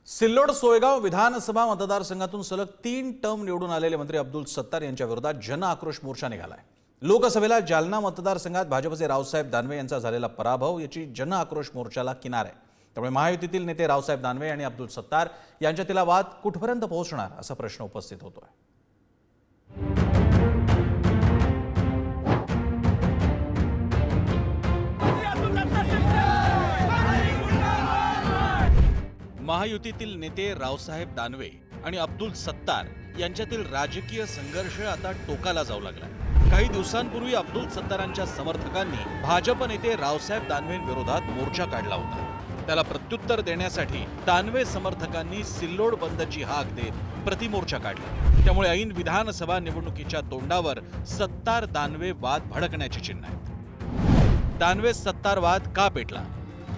सिल्लोड सोयगाव विधानसभा मतदारसंघातून सलग 3 टर्म निवडून आलेले मंत्री अब्दुल सत्तार यांच्या विरोधात जन आक्रोश मोर्चा निघालाय। लोकसभेला जालना मतदारसंघात भाजपचे रावसाहेब दानवे यांचा झालेला पराभव याची जन आक्रोश मोर्चाला किनार आहे। त्यामुळे महायुतीतील नेते रावसाहेब दानवे आणि अब्दुल सत्तार यांच्यातील वाद कुठपर्यंत पोहोचणार असा प्रश्न उपस्थित होतोय। महायुतीतील नेते रावसाहेब दानवे आणि अब्दुल सत्तार यांच्यातील राजकीय संघर्ष आता टोकाला जाऊ लागला। काही दिवसांपूर्वी अब्दुल सत्तारांच्या समर्थकांनी भाजप नेते रावसाहेब दानवेंविरोधात मोर्चा काढला होता। त्याला प्रत्युत्तर देण्यासाठी दानवे समर्थकांनी सिल्लोड बंदची हाक देत प्रतिमोर्चा काढला। त्यामुळे ऐन विधानसभा निवडणुकीच्या तोंडावर सत्तार दानवे वाद भडकण्याची चिन्ह आहेत। दानवे सत्तार वाद का पेटला?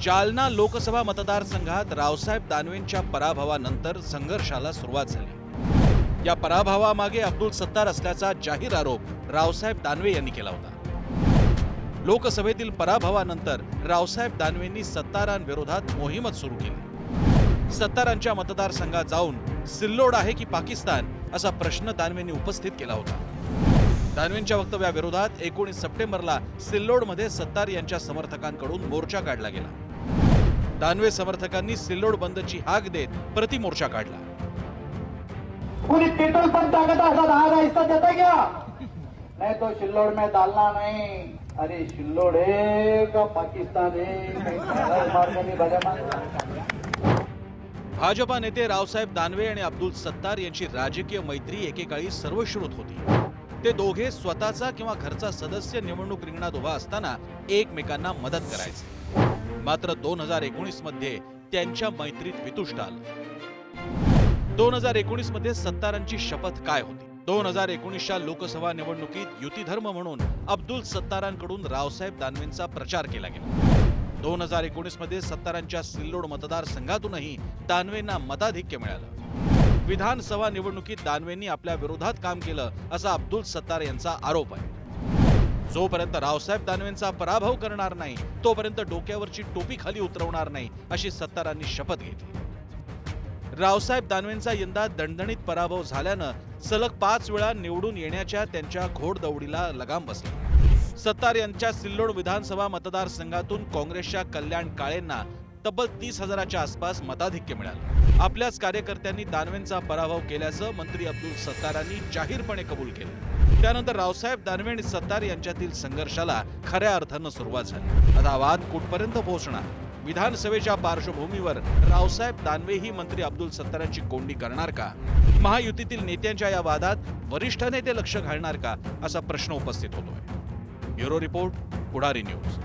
जालना लोकसभा मतदारसंघात रावसाहेब दानवेंच्या पराभवानंतर संघर्षाला सुरुवात झाली। या पराभवामागे अब्दुल सत्तार असल्याचा जाहीर आरोप रावसाहेब दानवे यांनी केला होता। लोकसभेतील पराभवानंतर रावसाहेब दानवेंनी सत्तारांविरोधात मोहीमच सुरू केली। सत्तारांच्या मतदारसंघात जाऊन सिल्लोड आहे की पाकिस्तान असा प्रश्न दानवेंनी उपस्थित केला होता। दानवेंच्या वक्तव्याविरोधात 19 सप्टेंबरला सिल्लोडमध्ये सत्तार यांच्या समर्थकांकडून मोर्चा काढला गेला। दानवे समर्थकांनी सिल्लोड बंदची हाक देत प्रतिमोर्चा काढला। पूरी पेट्रोल पंप ताकत आधा हिस्सा देता क्या? नहीं तो सिल्लोड में डालना नहीं। अरे सिल्लोड है का पाकिस्तान है? भाजपा नेते रावसाहेब दानवे आणि अब्दुल सत्तार यांची राजकीय मैत्री एकेकाळी सर्वश्रुत होती। ते दोघे स्वतःचा किंवा घरचा सदस्य निवडणूक रिंगणात उभा असताना एकमेकांना मदत करायचे। मात्र 2019 मध्ये त्यांच्या मैत्रीत वितुष्ट आलं। 2019 मध्ये सत्तारांची शपथ काय होती? 2019च्या लोकसभा निवडणुकीत युतीधर्म म्हणून अब्दुल सत्तारांकडून रावसाहेब दानवेंचा प्रचार केला गेला। 2019 मध्ये सत्तारांच्या सिल्लोड मतदारसंघातूनही दानवेंना मताधिक्य मिळालं। विधानसभा निवडणुकीत दानवेंनी आपल्या विरोधात काम केलं असा अब्दुल सत्तार यांचा आरोप आहे। जोपर्यंत रावसाहेब दानवेंचा पराभव करणार नाही तोपर्यंत डोक्यावरची टोपी खाली उतरवणार नाही अशी सत्तारांनी शपथ घेतली। रावसाहेब दानवेंचा यंदा दणदणीत पराभव झाल्यानं सलग 5 वेळा निवडून येण्याच्या त्यांच्या घोडदौडीला लगाम बसला। सत्तार यांच्या सिल्लोड विधानसभा मतदारसंघातून काँग्रेसच्या कल्याण काळेंना तब्बल 30,000च्या आसपास मताधिक्य मिळालं। आपल्याच कार्यकर्त्यांनी दानवेंचा पराभव केल्याचं मंत्री अब्दुल सत्तारांनी जाहीरपणे कबूल केलं। त्यानंतर रावसाहेब दानवे आणि सत्तार यांच्यातील संघर्षाला खऱ्या अर्थानं सुरुवात झाली। आता वाद कुठपर्यंत पोहोचणार? विधानसभेच्या पार्श्वभूमीवर रावसाहेब दानवे ही मंत्री अब्दुल सत्तारांची कोंडी करणार का? महायुतीतील नेत्यांच्या या वादात वरिष्ठ नेते लक्ष घालणार का असा प्रश्न उपस्थित होतोय। ब्युरो रिपोर्ट, पुढारी न्यूज।